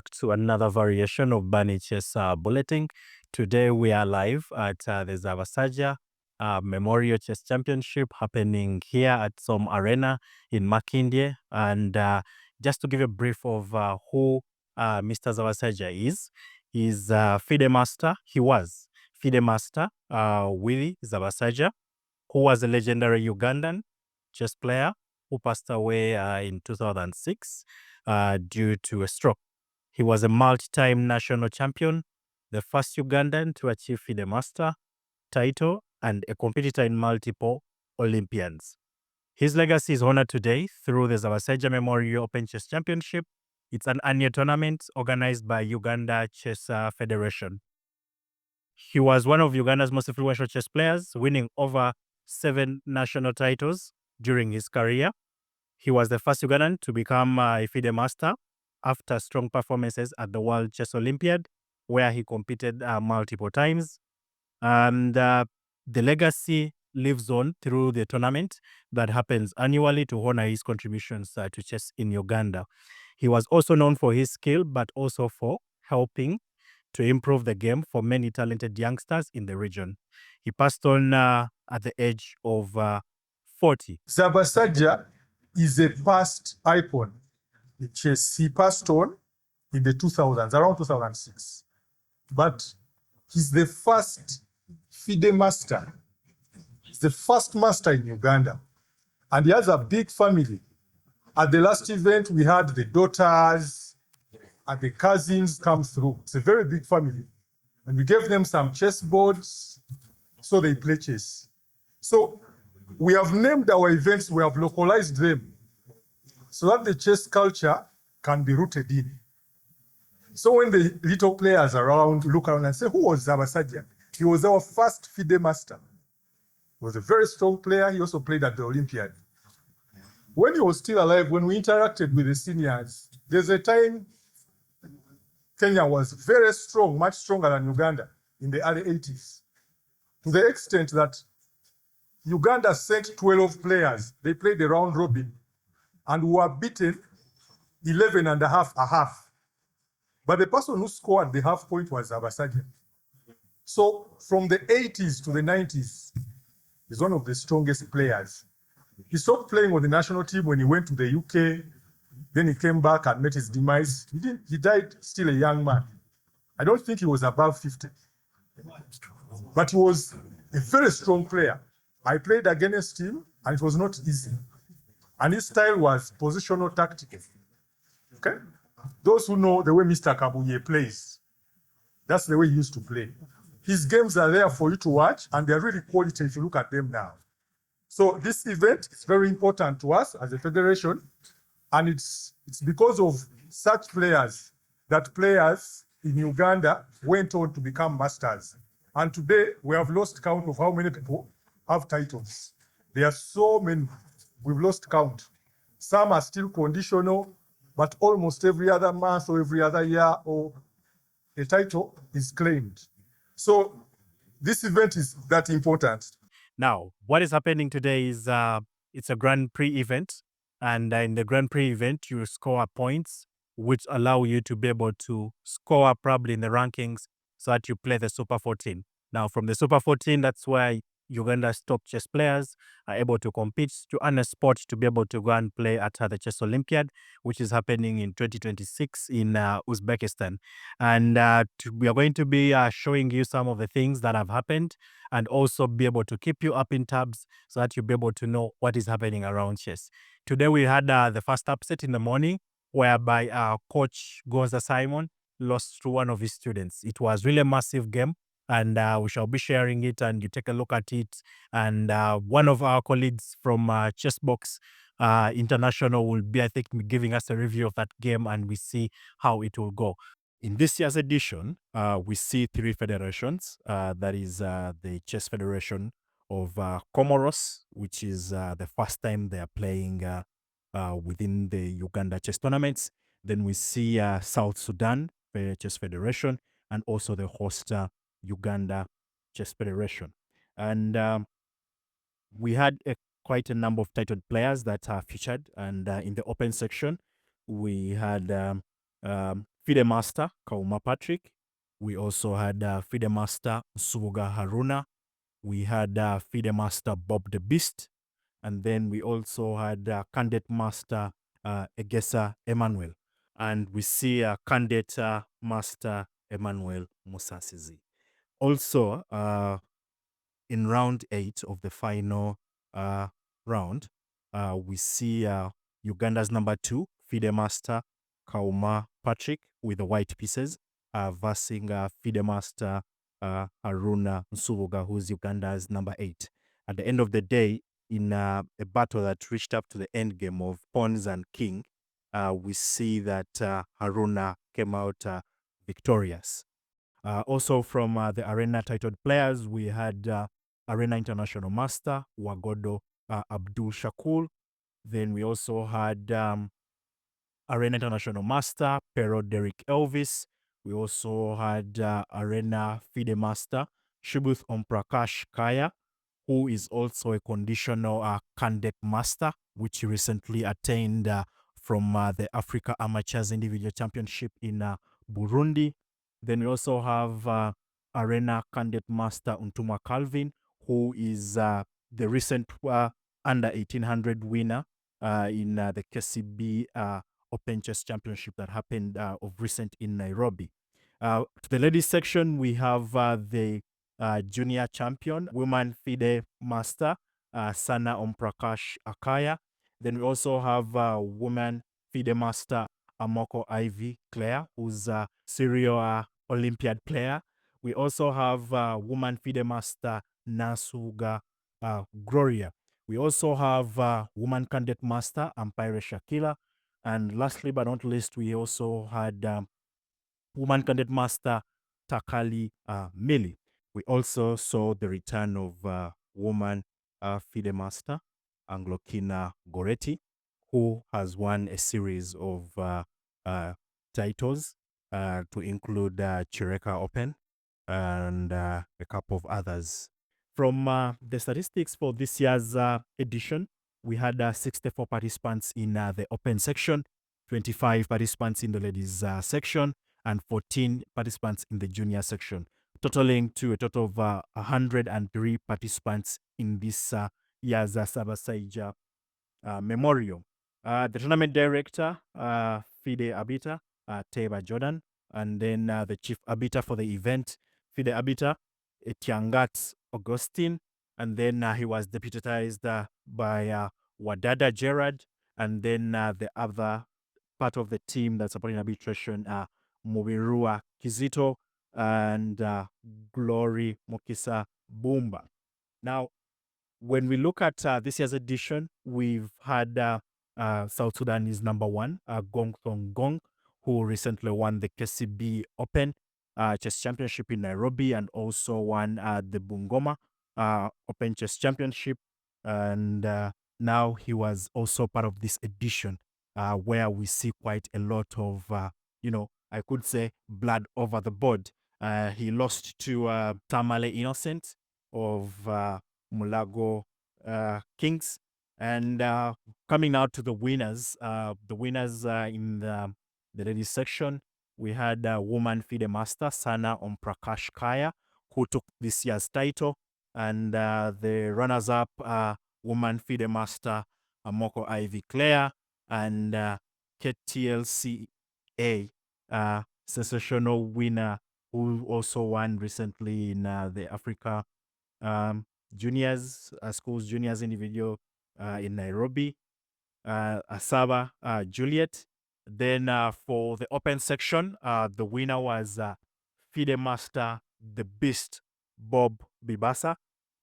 back to another variation of Bunny Chess Bulletin. Today we are live at the Zabasajja Memorial Chess Championship happening here at some arena in Makindye. And just to give a brief of who Mr. Zabasajja is, he's FIDE Master. He was FIDE Master Willy Zabasajja, who was a legendary Ugandan chess player who passed away in 2006 due to a stroke. He was a multi-time national champion, the first Ugandan to achieve FIDE Master title, and a competitor in multiple Olympiads. His legacy is honored today through the Zabasajja Memorial Open Chess Championship. It's an annual tournament organized by Uganda Chess Federation. He was one of Uganda's most influential chess players, winning over 7 national titles during his career. He was the first Ugandan to become a FIDE Master after strong performances at the World Chess Olympiad, where he competed multiple times. And the legacy lives on through the tournament that happens annually to honor his contributions to chess in Uganda. He was also known for his skill, but also for helping to improve the game for many talented youngsters in the region. He passed on at the age of 40. Zabasajja is a past icon in chess. He passed on in the 2000s, around 2006. But he's the first FIDE Master. He's the first master in Uganda. And he has a big family. At the last event, we had the daughters and the cousins come through. It's a very big family. And we gave them some chess boards so they play chess. So we have named our events, we have localized them so that the chess culture can be rooted in. So when the little players around look around and say, who was Zabasajja? He was our first FIDE Master. He was a very strong player. He also played at the Olympiad. When he was still alive, when we interacted with the seniors, there's a time Kenya was very strong, much stronger than Uganda in the early 80s, to the extent that Uganda sent 12 players. They played the round robin and were beaten 11 and a half. But the person who scored the half point was Zabasajja. So from the 80s to the 90s, he's one of the strongest players. He stopped playing on the national team when he went to the UK. Then he came back and met his demise. He died still a young man. I don't think he was above 50. But he was a very strong player. I played against him, and it was not easy. And his style was positional tactical. Okay? Those who know the way Mr. Kabuye plays, that's the way he used to play. His games are there for you to watch, and they're really quality if you look at them now. So this event is very important to us as a federation, and it's because of such players that players in Uganda went on to become masters. And today, we have lost count of how many people have titles. There are so many. We've lost count. Some are still conditional, but almost every other month or every other year or a title is claimed. So this event is that important. Now, what is happening today is it's a Grand Prix event. And in the Grand Prix event, you score points, which allow you to be able to score probably in the rankings so that you play the Super 14. Now, from the Super 14, that's where Uganda's top chess players are able to compete to earn a spot to be able to go and play at the Chess Olympiad, which is happening in 2026 in Uzbekistan. And we are going to be showing you some of the things that have happened and also be able to keep you up in tabs so that you'll be able to know what is happening around chess. Today we had the first upset in the morning whereby our coach Gonza Simon lost to one of his students. It was really a massive game. And we shall be sharing it, and you take a look at it. And one of our colleagues from Chessbox International will be, I think, giving us a review of that game, and we see how it will go. In this year's edition, we see 3 federations. That is the Chess Federation of Comoros, which is the first time they are playing within the Uganda chess tournaments. Then we see South Sudan Chess Federation, and also the host Uganda Chess Federation. And we had quite a number of titled players that are featured. And in the open section, we had FIDE Master Kauma Patrick. We also had FIDE Master Nsubuga Haruna. We had FIDE Master Bob the Beast. And then we also had Candidate Master Egesa Emmanuel. And we see Candidate Master Emmanuel Musasizi. Also, in round 8 of the final round, we see Uganda's number 2, FIDE Master Kauma Patrick, with the white pieces, versing FIDE Master Haruna Nsubuga, who's Uganda's number 8. At the end of the day, in a battle that reached up to the end game of pawns and king, we see that Haruna came out victorious. Also from the arena titled players, we had Arena International Master Wagodo Abdul Shakur. Then we also had Arena International Master Pero Derek Elvis. We also had Arena FIDE Master Shubuth Omprakash Kayyar, who is also a conditional candidate master, which he recently attained from the Africa Amateurs Individual Championship in Burundi. Then we also have Arena candidate master Untuma Calvin, who is the recent under 1800 winner in the KCB Open Chess Championship that happened of recent in Nairobi. To the ladies section, we have the junior champion, woman FIDE Master, Sana Omprakash Akaya. Then we also have woman FIDE Master Amoko Ivy Claire, who's a serial Olympiad player. We also have woman FIDE Master Nasuga Gloria. We also have woman candidate master Ampire Shakila. And lastly but not least, we also had woman candidate master Takali Mili. We also saw the return of woman FIDE Master Anglokina Goretti, who has won a series of titles to include Chireka Open and a couple of others. From the statistics for this year's edition, we had 64 participants in the open section, 25 participants in the ladies section, and 14 participants in the junior section, totaling to a total of 103 participants in this year's Zabasajja Memorial. The tournament director, FIDE Arbiter, Teba Jordan, and then the chief arbiter for the event, FIDE Arbiter, Etiangat Augustine, and then he was deputized by Wadada Gerard, and then the other part of the team that's supporting arbitration, Mubirua Kizito and Glory Mokisa Bumba. Now, when we look at this year's edition, we've had South Sudan is number 1, Gong Thong Gong, who recently won the KCB Open Chess Championship in Nairobi and also won the Bungoma Open Chess Championship. And now he was also part of this edition where we see quite a lot of, I could say blood over the board. He lost to Tamale Innocent of Mulago Kings. And coming out to the winners in the ladies section, we had woman FIDE Master Sana Omprakash Kayyar, who took this year's title, and the runners-up woman FIDE Master Amoko Ivy Claire and KTLCA sensational winner who also won recently in the Africa juniors, schools juniors individual in Nairobi, Asaba Juliet. Then for the open section, the winner was FIDE Master the Beast Bob Bibasa,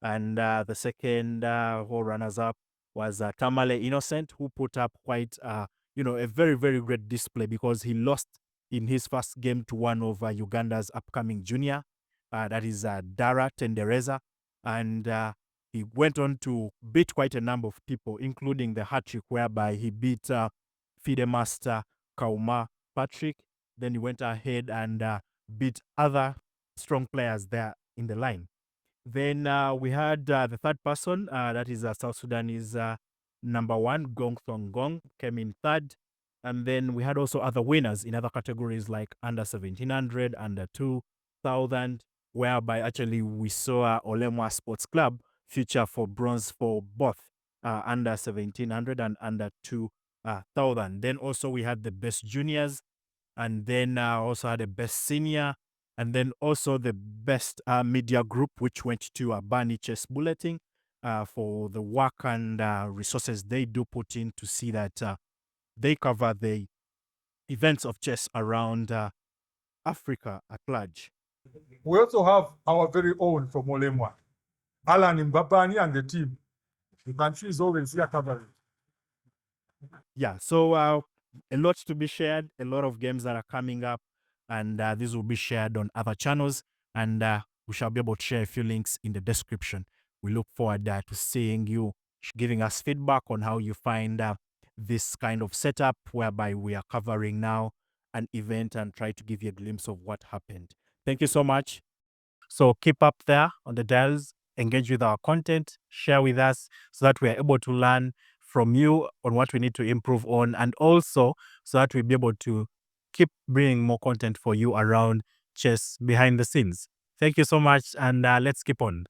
and the second whole runners-up was Tamale Innocent, who put up quite a very, very great display because he lost in his first game to one of Uganda's upcoming junior, that is Dara Tendereza, and he went on to beat quite a number of people, including the hat-trick whereby he beat FIDE Master Kauma Patrick. Then he went ahead and beat other strong players there in the line. Then we had the third person, that is South Sudanese number 1, Gong Thong Gong, came in third. And then we had also other winners in other categories like under 1700, under 2000, whereby actually we saw Olemwa Sports Club feature for bronze for both under 1700 and under 2000. Then also we had the best juniors, and then also had the best senior, and then also the best media group, which went to Bani Chess Bulletin for the work and resources they do put in to see that they cover the events of chess around Africa at large. We also have our very own from Olemwa, Alan Mbabani and the team. The country is always here covering. Yeah, so a lot to be shared, a lot of games that are coming up, and these will be shared on other channels, and we shall be able to share a few links in the description. We look forward to seeing you giving us feedback on how you find this kind of setup, whereby we are covering now an event and try to give you a glimpse of what happened. Thank you so much. So keep up there on the dials, engage with our content, share with us so that we are able to learn from you on what we need to improve on, and also so that we'll be able to keep bringing more content for you around chess behind the scenes. Thank you so much, and let's keep on.